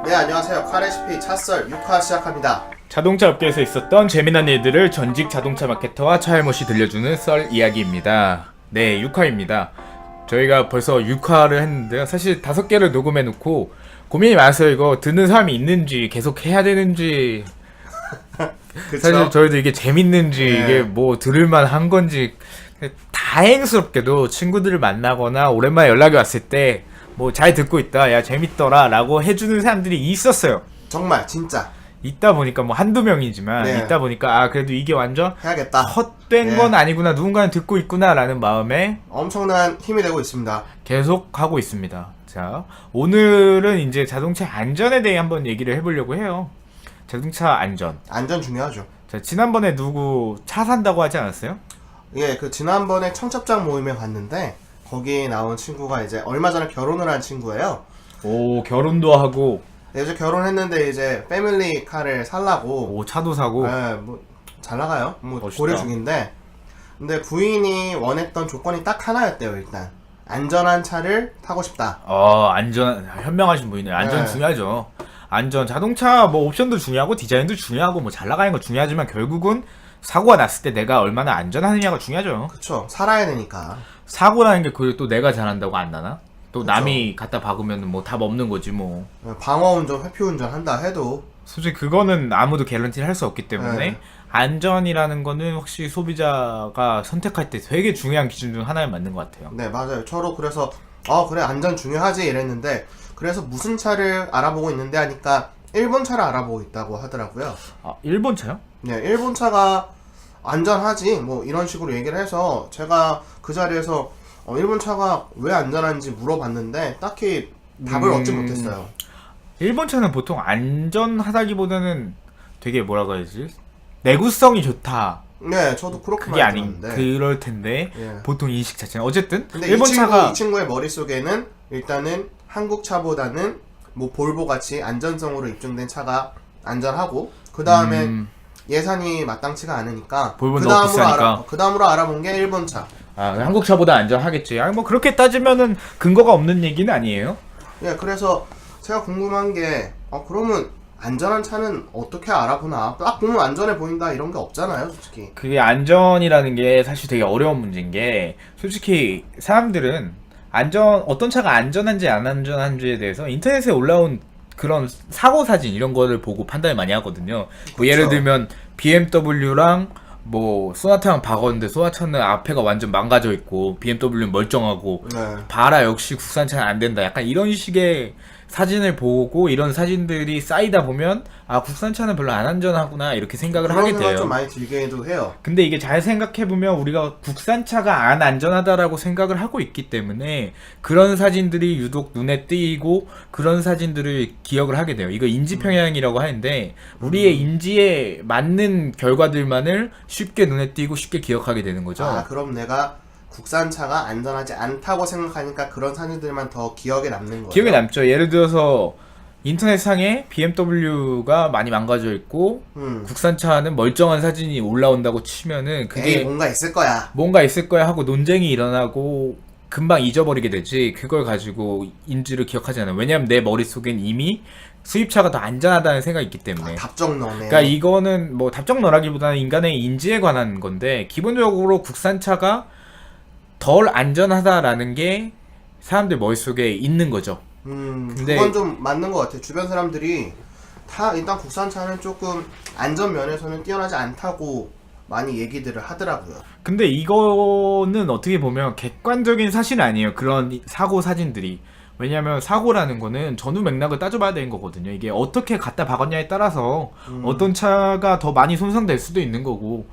네, 안녕하세요. 카레시피 찻썰 6화 시작합니다. 자동차 업계에서 있었던 재미난 일들을 전직 자동차 마케터와 차일못이 들려주는 썰 이야기입니다. 네, 6화입니다. 저희가 벌써 6화를 했는데요. 사실 5개를 녹음해 놓고 고민이 많았어요. 이거 듣는 사람이 있는지 계속 해야 되는지 사실 저희도 이게 재밌는지 네. 이게 뭐 들을만 한 건지. 다행스럽게도 친구들을 만나거나 오랜만에 연락이 왔을 때 뭐 잘 듣고 있다, 야 재밌더라 라고 해주는 사람들이 있었어요. 정말 진짜 있다 보니까 뭐 한두 명이지만 네. 있다 보니까 아 그래도 이게 완전 해야겠다. 헛된 네. 건 아니구나, 누군가는 듣고 있구나 라는 마음에 엄청난 힘이 되고 있습니다. 계속 하고 있습니다. 자, 오늘은 이제 자동차 안전에 대해 한번 얘기를 해보려고 해요. 자동차 안전. 안전 중요하죠. 자, 지난번에 누구 차 산다고 하지 않았어요? 예, 그 지난번에 청첩장 모임에 갔는데 거기 나온 친구가 이제 얼마 전에 결혼을 한 친구예요. 오, 결혼도 하고 네, 이제 결혼했는데 이제 패밀리 카를 살라고. 오, 차도 사고. 예, 뭐 잘 나가요. 뭐 멋있다. 고려 중인데. 근데 부인이 원했던 조건이 딱 하나였대요. 일단 안전한 차를 타고 싶다. 안전, 현명하신 분이네요. 안전 네. 중요하죠. 안전, 자동차 뭐 옵션도 중요하고 디자인도 중요하고 뭐 잘 나가는 거 중요하지만 결국은 사고가 났을 때 내가 얼마나 안전하느냐가 중요하죠. 그쵸. 살아야 되니까. 사고라는 게 그걸 또 내가 잘한다고 안 나나? 또 그쵸. 남이 갖다 박으면 뭐 답 없는 거지 뭐. 방어운전, 회피운전 한다 해도 솔직히 그거는 아무도 개런티를 할 수 없기 때문에 네. 안전이라는 거는 확실히 소비자가 선택할 때 되게 중요한 기준 중 하나에 맞는 것 같아요. 네, 맞아요. 저도 그래서 그래 안전 중요하지 이랬는데 그래서 무슨 차를 알아보고 있는데 하니까 일본 차를 알아보고 있다고 하더라고요. 아, 일본 차요? 네, 일본 차가 안전하지 뭐 이런 식으로 얘기를 해서 제가 그 자리에서 일본 차가 왜 안전한지 물어봤는데 딱히 답을 얻지 못했어요. 일본 차는 보통 안전하다기보다는 되게 뭐라고 해야지? 내구성이 좋다. 네, 저도 그렇게 그게 많이 아닌 들었는데. 그럴 텐데 예. 보통 인식 자체는 어쨌든 근데 일본 차가 이 친구의 머릿속에는 일단은 한국 차보다는 뭐 볼보 같이 안전성으로 입증된 차가 안전하고 그 다음에 예산이 마땅치가 않으니까 볼보는 너무 비싸니까. 그 다음으로 알아본 게 일본 차. 한국 차보다 안전하겠지. 아니 뭐 그렇게 따지면은 근거가 없는 얘기는 아니에요. 예, 그래서 제가 궁금한 게 그러면 안전한 차는 어떻게 알아보나? 딱 보면 안전해 보인다 이런 게 없잖아요, 솔직히. 그게 안전이라는 게 사실 되게 어려운 문제인 게 솔직히 사람들은 어떤 차가 안전한지 안 안전한지에 대해서 인터넷에 올라온 그런 사고 사진 이런 거를 보고 판단을 많이 하거든요. 뭐 예를 들면 BMW랑 뭐 소나타랑 박았는데 소나타는 앞에가 완전 망가져 있고 BMW는 멀쩡하고 네. 봐라 역시 국산차는 안 된다. 약간 이런 식의 사진을 보고 이런 사진들이 쌓이다 보면 국산차는 별로 안 안전하구나 이렇게 생각을 하게 그런 생각 돼요. 좀 많이 들게도 해요. 근데 이게 잘 생각해보면 우리가 국산차가 안 안전하다라고 생각을 하고 있기 때문에 그런 사진들이 유독 눈에 띄고 그런 사진들을 기억을 하게 돼요. 이거 인지평양이라고 하는데 우리의 인지에 맞는 결과들만을 쉽게 눈에 띄고 쉽게 기억하게 되는 거죠. 그럼 내가 국산차가 안전하지 않다고 생각하니까 그런 사진들만 더 기억에 남는 거예요. 기억에 남죠. 예를 들어서 인터넷상에 BMW가 많이 망가져 있고 국산차는 멀쩡한 사진이 올라온다고 치면은 그게 뭔가 있을 거야. 뭔가 있을 거야 하고 논쟁이 일어나고 금방 잊어버리게 되지 그걸 가지고 인지를 기억하지 않아요. 왜냐면 내 머릿속엔 이미 수입차가 더 안전하다는 생각이 있기 때문에. 답정너네. 그러니까 이거는 뭐 답정너라기보다는 인간의 인지에 관한 건데 기본적으로 국산차가 덜 안전하다라는 게 사람들 머릿속에 있는 거죠. 근데 그건 좀 맞는 것 같아. 주변 사람들이 다 일단 국산차는 조금 안전 면에서는 뛰어나지 않다고 많이 얘기들을 하더라고요. 근데 이거는 어떻게 보면 객관적인 사실은 아니에요. 그런 사고 사진들이. 왜냐면 사고라는 거는 전후 맥락을 따져봐야 되는 거거든요. 이게 어떻게 갖다 박았냐에 따라서 어떤 차가 더 많이 손상될 수도 있는 거고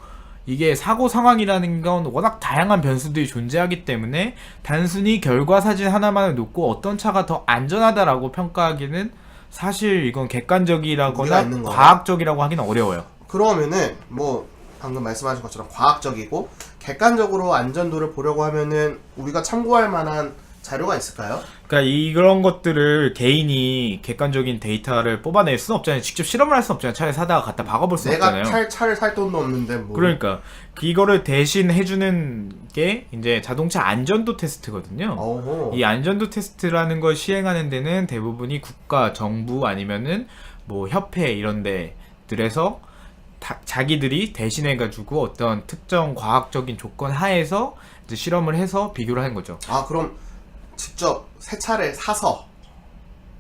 이게 사고 상황이라는 건 워낙 다양한 변수들이 존재하기 때문에 단순히 결과 사진 하나만을 놓고 어떤 차가 더 안전하다라고 평가하기는 사실 이건 무리가 객관적이라거나 있는 거네. 과학적이라고 하기는 어려워요. 그러면은 뭐 방금 말씀하신 것처럼 과학적이고 객관적으로 안전도를 보려고 하면은 우리가 참고할 만한 자료가 있을까요? 그러니까 이런 것들을 개인이 객관적인 데이터를 뽑아낼 수는 없잖아요. 직접 실험을 할 수는 없잖아요. 차를 사다가 갖다 박아볼 수는 내가 없잖아요. 차를 살 돈도 없는데 뭐. 그러니까 이거를 대신 해주는 게 이제 자동차 안전도 테스트거든요. 어허. 이 안전도 테스트라는 걸 시행하는 데는 대부분이 국가, 정부 아니면은 뭐 협회 이런 데들에서 자기들이 대신해가지고 어떤 특정 과학적인 조건 하에서 이제 실험을 해서 비교를 하는 거죠. 아, 그럼 직접 새 차를 사서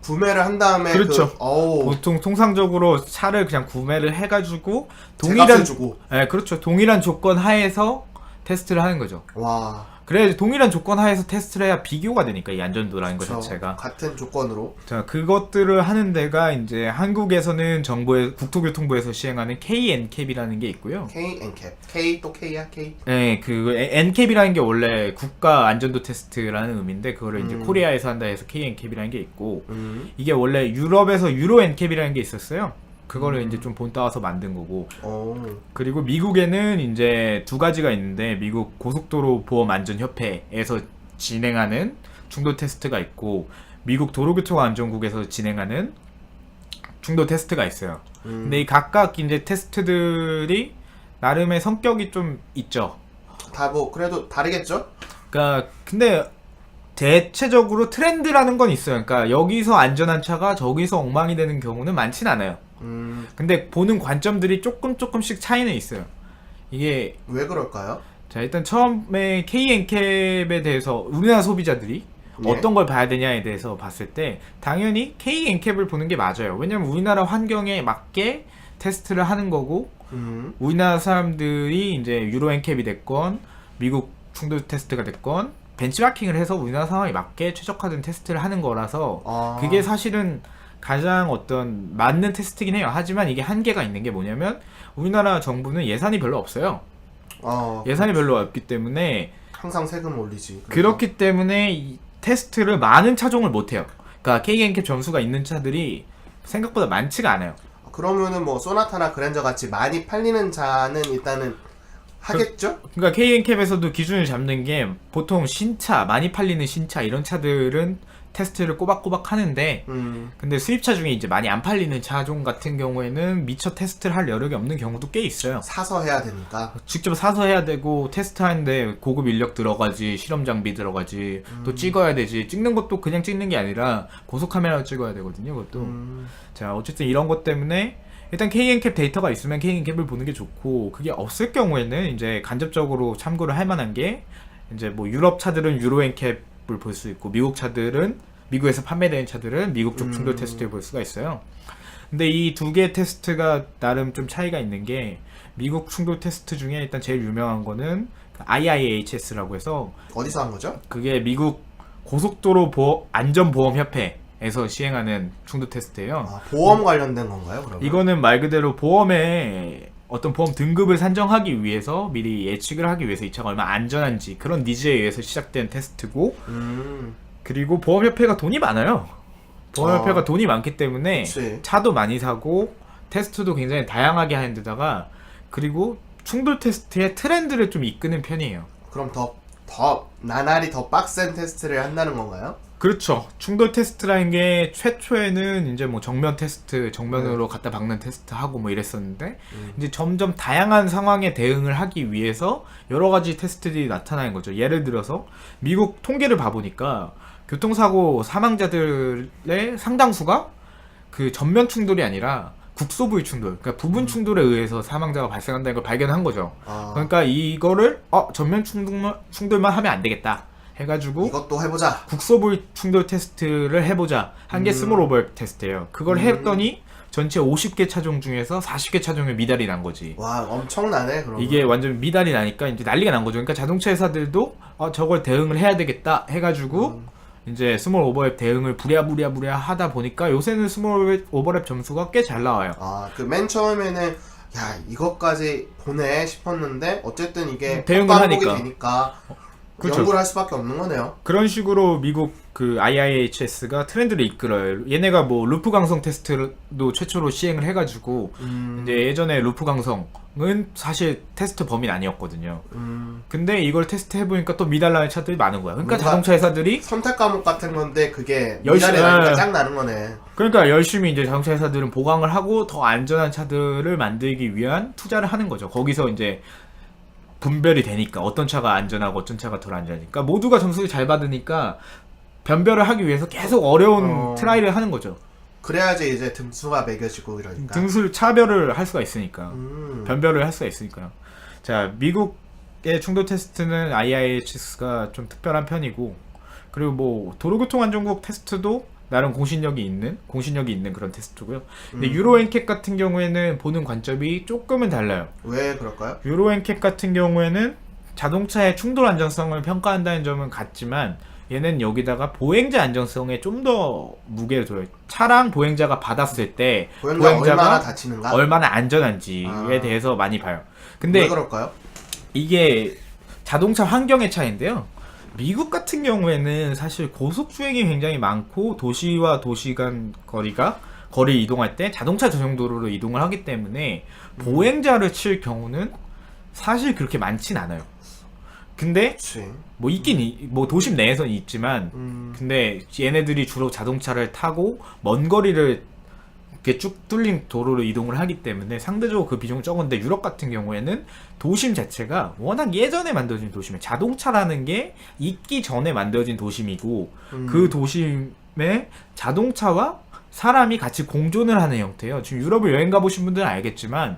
구매를 한 다음에 그렇죠. 어우, 보통 통상적으로 차를 그냥 구매를 해가지고 제값을 주고. 네, 그렇죠. 동일한 조건 하에서 테스트를 하는 거죠. 와. 그래 동일한 조건 하에서 테스트를 해야 비교가 되니까 이 안전도라는 것 그쵸. 자체가. 같은 조건으로. 자, 그것들을 하는 데가 이제 한국에서는 정부의 국토교통부에서 시행하는 KNCAP이라는 게 있고요. K, N캡. K 또 K야, K. 네, 그 NCAP이라는 게 원래 국가 안전도 테스트라는 의미인데 그거를 이제 코리아에서 한다 해서 KNCAP이라는 게 있고 이게 원래 유럽에서 유로 NCAP이라는 게 있었어요. 그거를 이제 좀 본따와서 만든 거고. 그리고 미국에는 이제 두 가지가 있는데 미국 고속도로 보험 안전 협회에서 진행하는 충돌 테스트가 있고 미국 도로교통안전국에서 진행하는 충돌 테스트가 있어요. 근데 이 각각 이제 테스트들이 나름의 성격이 좀 있죠. 다 뭐 그래도 다르겠죠? 그러니까 근데 대체적으로 트렌드라는 건 있어요. 그러니까 여기서 안전한 차가 저기서 엉망이 되는 경우는 많진 않아요. 근데 보는 관점들이 조금씩 차이는 있어요. 이게 왜 그럴까요? 자 일단 처음에 KNCAP에 대해서 우리나라 소비자들이 예. 어떤 걸 봐야 되냐에 대해서 봤을 때 당연히 KNCAP을 보는 게 맞아요. 왜냐면 우리나라 환경에 맞게 테스트를 하는 거고 우리나라 사람들이 이제 유로 NCAP이 됐건 미국 충돌 테스트가 됐건 벤치마킹을 해서 우리나라 상황에 맞게 최적화된 테스트를 하는 거라서 그게 사실은 가장 어떤 맞는 테스트긴 해요. 하지만 이게 한계가 있는 게 뭐냐면 우리나라 정부는 예산이 별로 없어요. 예산이 별로 없기 때문에 항상 세금 올리지. 그렇기 때문에 이 테스트를 많은 차종을 못해요. 그러니까 KNCAP 점수가 있는 차들이 생각보다 많지가 않아요. 그러면은 뭐 소나타나 그랜저 같이 많이 팔리는 차는 일단은 하겠죠? 그러니까 KNCAP에서도 기준을 잡는 게 보통 신차, 많이 팔리는 신차 이런 차들은 테스트를 꼬박꼬박 하는데 근데 수입차 중에 이제 많이 안 팔리는 차종 같은 경우에는 미처 테스트를 할 여력이 없는 경우도 꽤 있어요. 사서 해야 되니까. 직접 사서 해야 되고 테스트하는데 고급 인력 들어가지, 실험 장비 들어가지, 또 찍어야 되지. 찍는 것도 그냥 찍는 게 아니라 고속 카메라로 찍어야 되거든요. 그것도. 자, 어쨌든 이런 것 때문에 일단 KNCAP 데이터가 있으면 KNCAP을 보는 게 좋고 그게 없을 경우에는 이제 간접적으로 참고를 할 만한 게 이제 뭐 유럽 차들은 유로 NCAP을 볼 수 있고 미국 차들은 미국에서 판매되는 차들은 미국 쪽 충돌 테스트를 볼 수가 있어요. 근데 이 두 개의 테스트가 나름 좀 차이가 있는 게 미국 충돌 테스트 중에 일단 제일 유명한 거는 IIHS라고 해서 어디서 한 거죠? 그게 미국 고속도로 안전보험협회에서 시행하는 충돌 테스트예요. 보험 관련된 건가요, 그러면? 이거는 말 그대로 보험의 어떤 보험 등급을 산정하기 위해서 미리 예측을 하기 위해서 이 차가 얼마나 안전한지 그런 니즈에 의해서 시작된 테스트고 그리고 보험협회가 돈이 많아요. 보험협회가 돈이 많기 때문에 그치. 차도 많이 사고 테스트도 굉장히 다양하게 하는 데다가 그리고 충돌 테스트의 트렌드를 좀 이끄는 편이에요. 그럼 더 나날이 더 빡센 테스트를 한다는 건가요? 그렇죠. 충돌 테스트라는 게 최초에는 이제 뭐 정면 테스트, 정면으로 갖다 박는 테스트 하고 뭐 이랬었는데 이제 점점 다양한 상황에 대응을 하기 위해서 여러 가지 테스트들이 나타나는 거죠. 예를 들어서 미국 통계를 봐보니까 교통사고 사망자들의 상당수가 그 전면 충돌이 아니라 국소 부위 충돌, 그러니까 부분 충돌에 의해서 사망자가 발생한다는 걸 발견한 거죠. 그러니까 이거를 전면 충돌만 하면 안 되겠다 해가지고 이것도 해보자. 국소 부위 충돌 테스트를 해보자 한 게 스몰 오버랩 테스트예요. 그걸 했더니 전체 50개 차종 중에서 40개 차종에 미달이 난 거지. 와, 엄청나네. 그럼 이게 완전 미달이 나니까 이제 난리가 난 거죠. 그러니까 자동차 회사들도 저걸 대응을 해야 되겠다 해가지고 이제 스몰 오버랩 대응을 부랴부랴 하다 보니까 요새는 스몰 오버랩 점수가 꽤 잘 나와요. 그 맨 처음에는 야, 이것까지 보내 싶었는데 어쨌든 이게 대응을 반복이 하니까. 되니까 그렇죠. 연구를 할 수밖에 없는 거네요. 그런 식으로 미국 그 IIHS가 트렌드를 이끌어요. 얘네가 뭐 루프 강성 테스트도 최초로 시행을 해가지고 이제 예전에 루프 강성 사실 테스트 범위는 아니었거든요. 근데 이걸 테스트 해보니까 또 미달라는 차들이 많은 거야. 그러니까 자동차 회사들이 선택 과목 같은 건데 그게 열심히- 미달에 나니까 짱 나는 거네. 그러니까 열심히 이제 자동차 회사들은 보강을 하고 더 안전한 차들을 만들기 위한 투자를 하는 거죠. 거기서 이제 분별이 되니까 어떤 차가 안전하고 어떤 차가 덜 안전하니까 모두가 점수를 잘 받으니까 변별을 하기 위해서 계속 어려운 트라이를 하는 거죠. 그래야지 이제 등수가 매겨지고 이러니까. 등수를 차별을 할 수가 있으니까. 음. 변별을 할 수가 있으니까요. 자, 미국의 충돌 테스트는 IIHS가 좀 특별한 편이고, 그리고 뭐 도로교통안전국 테스트도 나름 공신력이 있는 그런 테스트고요. 근데 유로 엔캡 같은 경우에는 보는 관점이 조금은 달라요. 왜 그럴까요? 유로 엔캡 같은 경우에는 자동차의 충돌 안전성을 평가한다는 점은 같지만 얘는 여기다가 보행자 안전성에 좀 더 무게를 둬요. 차랑 보행자가 받았을 때 보행자가 얼마나 다치는가? 얼마나 안전한지에 대해서 많이 봐요. 근데 왜 그럴까요? 이게 자동차 환경의 차이인데요. 미국 같은 경우에는 사실 고속 주행이 굉장히 많고 도시와 도시 간 거리 이동할 때 자동차 전용 도로로 이동을 하기 때문에 보행자를 칠 경우는 사실 그렇게 많진 않아요. 근데 그치. 뭐 뭐 도심 내에서는 있지만 근데 얘네들이 주로 자동차를 타고 먼 거리를 이렇게 쭉 뚫린 도로로 이동을 하기 때문에 상대적으로 그 비중은 적은데 유럽 같은 경우에는 도심 자체가 워낙 예전에 만들어진 도심이에요. 자동차라는 게 있기 전에 만들어진 도심이고 그 도심에 자동차와 사람이 같이 공존을 하는 형태예요. 지금 유럽을 여행 가보신 분들은 알겠지만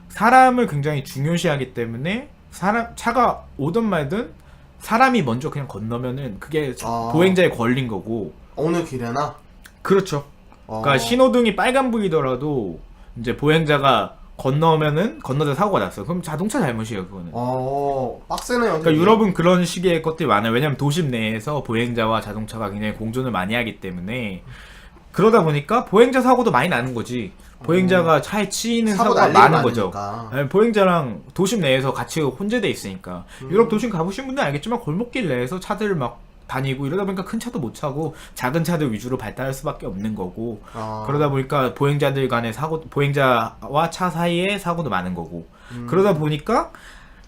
사람을 굉장히 중요시하기 때문에 차가 오든 말든 사람이 먼저 그냥 건너면은 그게 보행자의 권리인 거고. 어느 길에나? 그렇죠. 그러니까 신호등이 빨간불이더라도 이제 보행자가 건너다 사고가 났어. 그럼 자동차 잘못이에요, 그거는. 빡세네요. 그러니까 유럽은 그런 식의 것들이 많아요. 왜냐면 도심 내에서 보행자와 자동차가 굉장히 공존을 많이 하기 때문에 그러다 보니까 보행자 사고도 많이 나는 거지. 보행자가 차에 치이는 사고가 많은 거죠. 아니, 보행자랑 도심 내에서 같이 혼재돼 있으니까. 유럽 도심 가보신 분들은 알겠지만 골목길 내에서 차들 막 다니고 이러다 보니까 큰 차도 못 차고 작은 차들 위주로 발달할 수밖에 없는 거고. 그러다 보니까 보행자들 간의 보행자와 차 사이에 사고도 많은 거고. 그러다 보니까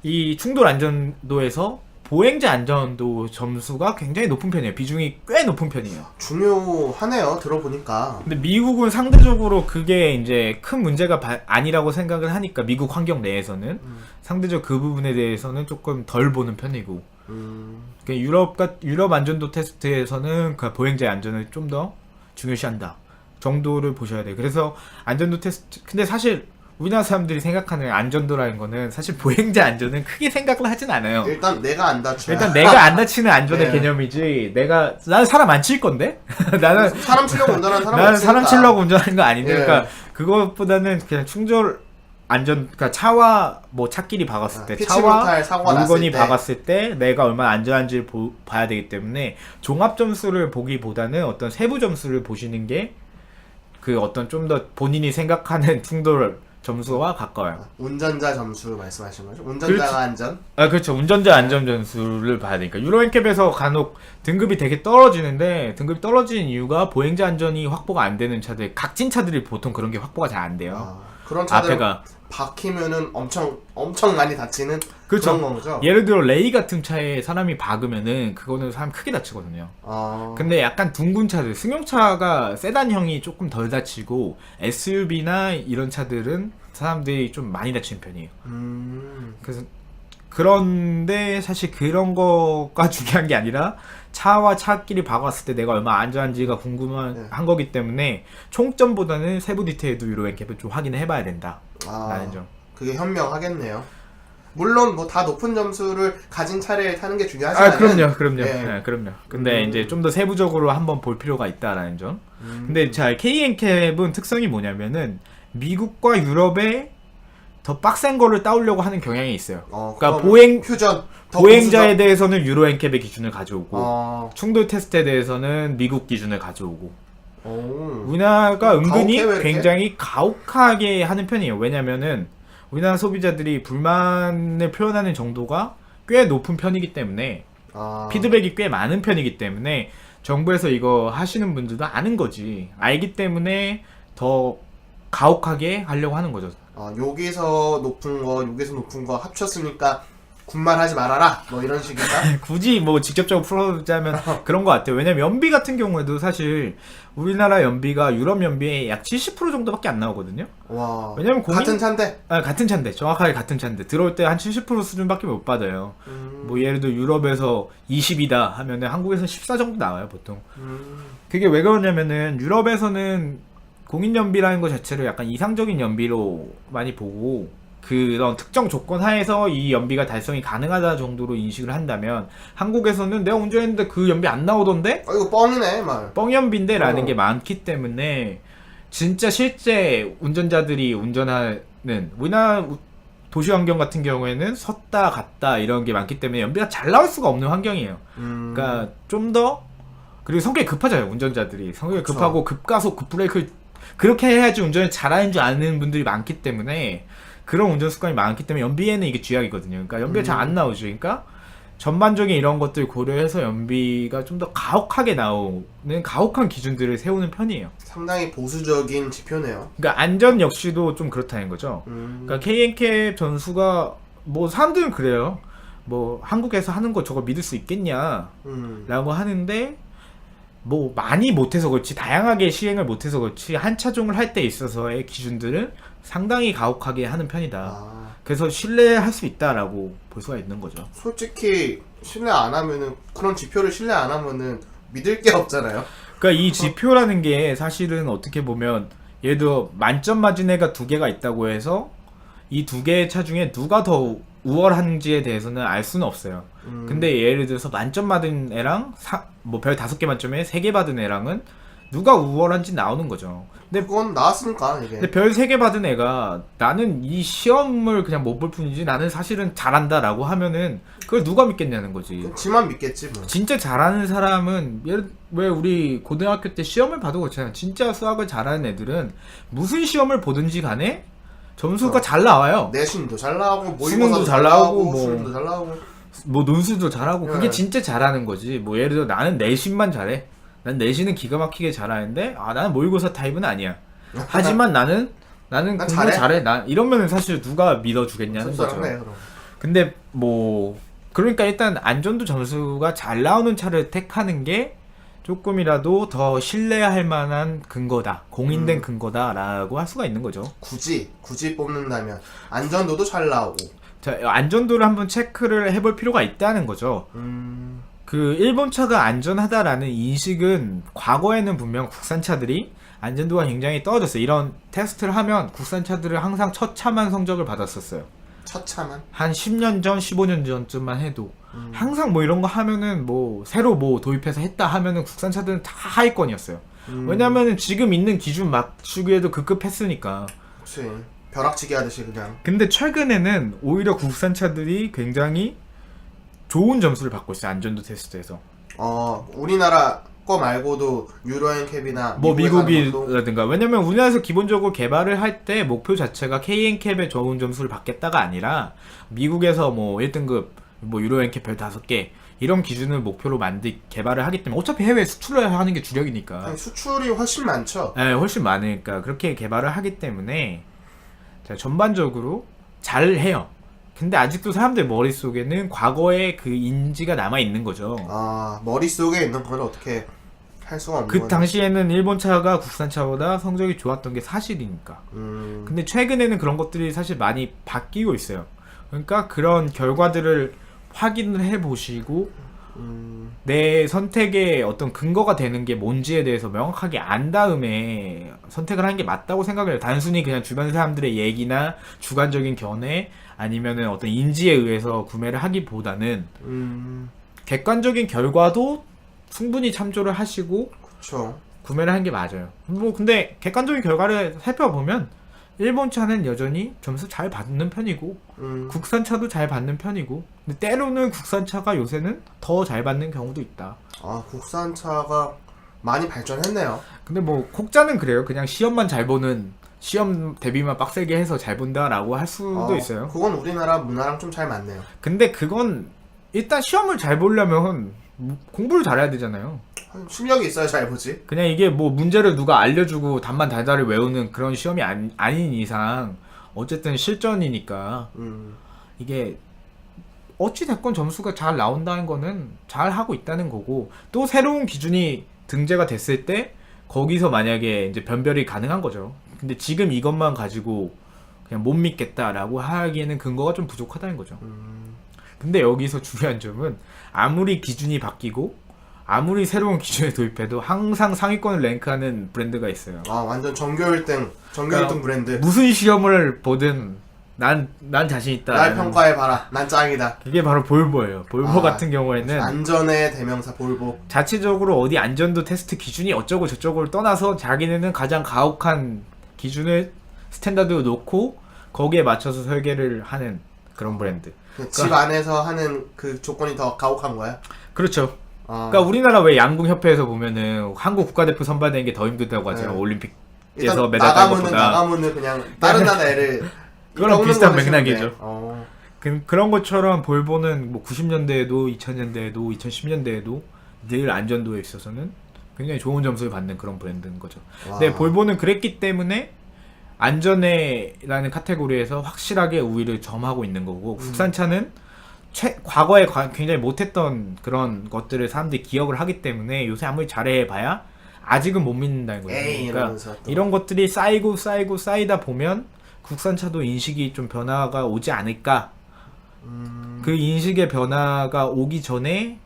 이 충돌 안전도에서 보행자 안전도 점수가 굉장히 높은 편이에요. 비중이 꽤 높은 편이에요. 중요하네요, 들어보니까. 근데 미국은 상대적으로 그게 이제 큰 문제가 아니라고 생각을 하니까 미국 환경 내에서는 상대적 그 부분에 대해서는 조금 덜 보는 편이고. 유럽 안전도 테스트에서는 그 보행자의 안전을 좀 더 중요시한다 정도를 보셔야 돼요. 그래서 안전도 테스트, 근데 사실 우리나라 사람들이 생각하는 안전도라는 거는 사실 보행자 안전은 크게 생각을 하진 않아요. 일단 내가 안 다쳐야. 일단 내가 안 다치는 안전의 네. 개념이지. 나는 사람 안 칠 건데? 나는 사람 치려고 운전하는 사람 나는 없으니까. 사람 치려고 운전하는 거 아닌데. 예. 그러니까 그것보다는 그냥 충돌 안전, 그러니까 차와 뭐 차끼리 박았을 때, 피치 차와 못할 사고가 물건이 났을 때. 박았을 때 내가 얼마나 안전한지를 봐야 되기 때문에 종합 점수를 보기보다는 어떤 세부 점수를 보시는 게 그 어떤 좀 더 본인이 생각하는 충돌 점수와 가까워요. 운전자 점수 말씀하시는 거죠? 운전자가 그렇지. 안전? 그렇죠. 운전자 안전 점수를 봐야 되니까. 유로엔캡에서 간혹 등급이 되게 떨어지는데, 등급이 떨어지는 이유가 보행자 안전이 확보가 안 되는 차들, 각진 차들이 보통 그런 게 확보가 잘 안 돼요. 그런 차들은 앞에가. 박히면은 엄청 많이 다치는 그렇죠. 그런 거죠? 예를 들어 레이 같은 차에 사람이 박으면은 그거는 사람 크게 다치거든요. 근데 약간 둥근 차들, 승용차가 세단형이 조금 덜 다치고 SUV나 이런 차들은 사람들이 좀 많이 다치는 편이에요. 그래서 그런데 사실 그런 거가 중요한 게 아니라 차와 차끼리 박았을 때 내가 얼마나 안전한지가 궁금한 거기 때문에 총점보다는 세부 디테일도 유로엔캡을 좀 확인을 해봐야 된다. 라는 점. 그게 현명하겠네요. 물론 뭐 다 높은 점수를 가진 차를 타는 게 중요하지만 그럼요. 예. 네, 그럼요. 근데 이제 좀 더 세부적으로 한번 볼 필요가 있다라는 점. 근데 자, KNCAP은 특성이 뭐냐면은 미국과 유럽에 더 빡센 거를 따오려고 하는 경향이 있어요. 그러니까 퓨전, 보행자에 대해서는 유로 엔캡의 기준을 가져오고 충돌 테스트에 대해서는 미국 기준을 가져오고. 우리나라가 은근히 굉장히 가혹하게 하는 편이에요. 왜냐면은 우리나라 소비자들이 불만을 표현하는 정도가 꽤 높은 편이기 때문에 피드백이 꽤 많은 편이기 때문에 정부에서 이거 하시는 분들도 아는 거지. 알기 때문에 더 가혹하게 하려고 하는 거죠. 여기서 높은 거, 여기서 높은 거 합쳤으니까 군말하지 말아라. 뭐 이런 식인가? 굳이 뭐 직접적으로 풀어보자면 그런 것 같아요. 왜냐면 연비 같은 경우에도 사실 우리나라 연비가 유럽 연비의 약 70% 정도밖에 안 나오거든요. 와. 왜냐면 같은 차인데. 같은 차인데, 정확하게 같은 차인데 들어올 때 한 70% 수준밖에 못 받아요. 뭐 예를 들어 유럽에서 20이다 하면은 한국에서 14 정도 나와요 보통. 그게 왜 그러냐면은 유럽에서는 공인 연비라는 것 자체를 약간 이상적인 연비로 많이 보고, 그런 특정 조건 하에서 이 연비가 달성이 가능하다 정도로 인식을 한다면, 한국에서는 내가 운전했는데 그 연비 안 나오던데? 이거 뻥이네, 말. 뻥연비인데 라는 게 많기 때문에 진짜 실제 운전자들이 운전하는 우리나라 도시 환경 같은 경우에는 섰다 갔다 이런 게 많기 때문에 연비가 잘 나올 수가 없는 환경이에요. 그러니까 좀 더, 그리고 성격이 급하잖아요. 운전자들이 성격이 그쵸. 급하고 급가속 급브레이크 그렇게 해야지 운전을 잘하는 줄 아는 분들이 많기 때문에, 그런 운전 습관이 많기 때문에 연비에는 이게 쥐약이거든요. 그러니까 연비가 잘 안 나오죠. 그러니까 전반적인 이런 것들 고려해서 연비가 좀 더 가혹하게 나오는 가혹한 기준들을 세우는 편이에요. 상당히 보수적인 지표네요. 그러니까 안전 역시도 좀 그렇다는 거죠. 그러니까 KNCAP 전수가, 뭐 사람들은 그래요. 뭐 한국에서 하는 거 저거 믿을 수 있겠냐 라고 하는데, 뭐 많이 못해서 그렇지, 다양하게 시행을 못해서 그렇지, 한 차종을 할 때 있어서의 기준들은 상당히 가혹하게 하는 편이다. 아, 그래서 신뢰할 수 있다라고 볼 수가 있는 거죠. 솔직히 신뢰 안 하면은, 그런 지표를 신뢰 안 하면은 믿을 게 없잖아요. 그러니까 이 지표라는 게 사실은 어떻게 보면, 예를 들어 만점 맞은 애가 두 개가 있다고 해서 이 두 개의 차 중에 누가 더 우월한지에 대해서는 알 수는 없어요. 근데 예를 들어서 만점 받은 애랑 뭐 별 5개 만점에 3개 받은 애랑은 누가 우월한지 나오는 거죠. 그건 나왔으니까, 이게. 근데 별 3개 받은 애가 나는 이 시험을 그냥 못 볼 뿐이지 나는 사실은 잘한다라고 하면은 그걸 누가 믿겠냐는 거지. 지만 믿겠지, 뭐. 진짜 잘하는 사람은, 왜 우리 고등학교 때 시험을 봐도 그렇잖아요. 진짜 수학을 잘하는 애들은 무슨 시험을 보든지 간에 점수가 잘 나와요. 내신도 잘 나오고, 수능도 모의고사도 잘 나오고, 뭐. 수능도 잘 나오고. 뭐 논술도 잘하고, 그게 네. 진짜 잘하는 거지. 뭐 예를 들어 나는 내신만 잘해. 난 내신은 기가 막히게 잘하는데, 나는 모의고사 타입은 아니야. 하지만 나는 난 공부 잘해. 잘해. 난 이러면은 사실 누가 믿어주겠냐는 거죠. 씁쓸하네, 그럼. 근데 뭐 그러니까 일단 안전도 점수가 잘 나오는 차를 택하는 게 조금이라도 더 신뢰할 만한 근거다, 공인된 근거다라고 할 수가 있는 거죠. 굳이 뽑는다면, 안전도도 잘 나오고. 자, 안전도를 한번 체크를 해볼 필요가 있다는 거죠. 그 일본 차가 안전하다라는 인식은 과거에는 분명 국산차들이 안전도가 굉장히 떨어졌어요. 이런 테스트를 하면 국산차들은 항상 처참한 성적을 받았었어요. 처참한? 한 10년 전, 15년 전쯤만 해도 항상 뭐 이런 거 하면은, 뭐 새로 뭐 도입해서 했다 하면은 국산차들은 다 하위권이었어요. 왜냐면은 지금 있는 기준 맞추기에도 급급했으니까. 그치. 벼락치기 하듯이 그냥. 근데 최근에는 오히려 국산차들이 굉장히 좋은 점수를 받고 있어요. 안전도 테스트에서. 우리나라 거 말고도 유로엔캡이나 뭐 미국에서 하는 것도. 미국이라든가. 왜냐면 우리나라에서 기본적으로 개발을 할 때 목표 자체가 KNCAP의 좋은 점수를 받겠다가 아니라, 미국에서 뭐 1등급 뭐 유로엔캡 별 5개 이런 기준을 목표로 개발을 하기 때문에, 어차피 해외에 수출을 하는 게 주력이니까. 아니, 수출이 훨씬 많죠. 네, 훨씬 많으니까 그렇게 개발을 하기 때문에 전반적으로 잘 해요. 근데 아직도 사람들 머릿속에는 과거의 그 인지가 남아 있는 거죠. 머릿속에 있는 걸 어떻게 할 수가 없는 그 거죠. 당시에는 일본 차가 국산 차보다 성적이 좋았던 게 사실이니까. 근데 최근에는 그런 것들이 사실 많이 바뀌고 있어요. 그러니까 그런 결과들을 확인을 해보시고 내 선택의 어떤 근거가 되는 게 뭔지에 대해서 명확하게 안 다음에 선택을 하는 게 맞다고 생각을 해요. 단순히 그냥 주변 사람들의 얘기나 주관적인 견해 아니면은 어떤 인지에 의해서 구매를 하기보다는 객관적인 결과도 충분히 참조를 하시고 그쵸. 구매를 하는 게 맞아요. 뭐 근데 객관적인 결과를 살펴보면 일본 차는 여전히 점수 잘 받는 편이고 국산차도 잘 받는 편이고, 근데 때로는 국산차가 요새는 더 잘 받는 경우도 있다. 국산차가 많이 발전했네요. 근데 뭐 kok자는 그래요. 그냥 시험만 잘 보는, 시험 대비만 빡세게 해서 잘 본다라고 할 수도 있어요. 그건 우리나라 문화랑 좀 잘 맞네요. 근데 그건 일단 시험을 잘 보려면 공부를 잘해야 되잖아요. 실력이 있어야 잘 보지. 그냥 이게 뭐 문제를 누가 알려주고 답만 달달을 외우는 그런 시험이 아닌 이상 어쨌든 실전이니까 음. 이게 어찌됐건 점수가 잘 나온다는 거는 잘 하고 있다는 거고, 또 새로운 기준이 등재가 됐을 때 거기서 만약에 이제 변별이 가능한 거죠. 근데 지금 이것만 가지고 그냥 못 믿겠다라고 하기에는 근거가 좀 부족하다는 거죠. 근데 여기서 중요한 점은 아무리 기준이 바뀌고 아무리 새로운 기준을 도입해도 항상 상위권을 랭크하는 브랜드가 있어요. 아, 완전 전교 1등 브랜드. 무슨 시험을 보든 난 자신 있다. 날 평가해봐라. 난 짱이다. 그게 바로 볼보예요. 볼보 아, 같은 경우에는 안전의 대명사 볼보. 자체적으로 어디 안전도 테스트 기준이 어쩌고 저쩌고를 떠나서 자기네는 가장 가혹한 기준을 스탠다드로 놓고 거기에 맞춰서 설계를 하는 그런 브랜드. 집 안에서 하는 그 조건이 더 가혹한 거야? 그렇죠. 아, 그러니까 우리나라 왜 양궁협회에서 보면은 한국 국가대표 선발되는 게 더 힘들다고 하잖아요. 네. 올림픽에서 일단 메달 딴 것보다. 나가면은 그냥 다른 나라 애를 그거랑 꺾는 비슷한 거는 맥락이죠. 쉬운데. 그런 것처럼 볼보는 뭐 90년대에도 2000년대에도 2010년대에도 늘 안전도에 있어서는 굉장히 좋은 점수를 받는 그런 브랜드인 거죠. 와. 근데 볼보는 그랬기 때문에 안전에라는 카테고리에서 확실하게 우위를 점하고 있는 거고, 국산차는 과거에 굉장히 못했던 그런 것들을 사람들이 기억을 하기 때문에 요새 아무리 잘해봐야 아직은 못 믿는다는 거죠. 에이, 그러니까 이러면서 또. 이런 것들이 쌓이다 보면 국산차도 인식이 좀 변화가 오지 않을까. 그 인식의 변화가 오기 전에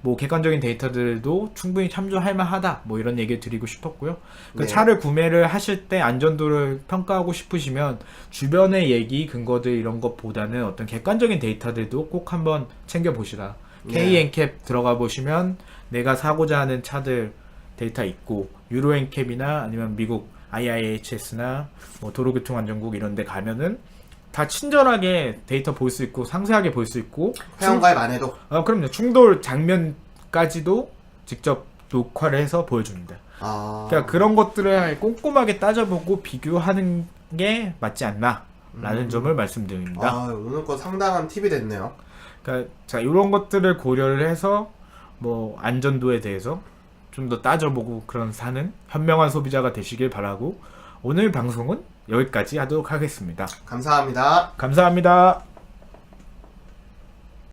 뭐 객관적인 데이터들도 충분히 참조할 만하다, 뭐 이런 얘기를 드리고 싶었고요. 그 네. 차를 구매를 하실 때 안전도를 평가하고 싶으시면 주변의 얘기 근거들 이런 것보다는 어떤 객관적인 데이터들도 꼭 한번 챙겨 보시라. 네. KNCAP 들어가 보시면 내가 사고자 하는 차들 데이터 있고, 유로NCAP이나 아니면 미국 IIHS나 뭐 도로교통안전국 이런 데 가면은 다 친절하게 데이터 볼 수 있고 상세하게 볼 수 있고, 회원가입 안 해도. 그럼요. 충돌 장면까지도 직접 녹화를 해서 보여줍니다. 아. 그러니까 그런 것들을 꼼꼼하게 따져보고 비교하는 게 맞지 않나 라는 점을 말씀드립니다. 아, 오늘 거 상당한 팁이 됐네요. 그러니까 자, 이런 것들을 고려를 해서 뭐 안전도에 대해서 좀 더 따져보고 그런 사는 현명한 소비자가 되시길 바라고, 오늘 방송은 여기까지 하도록 하겠습니다. 감사합니다. 감사합니다.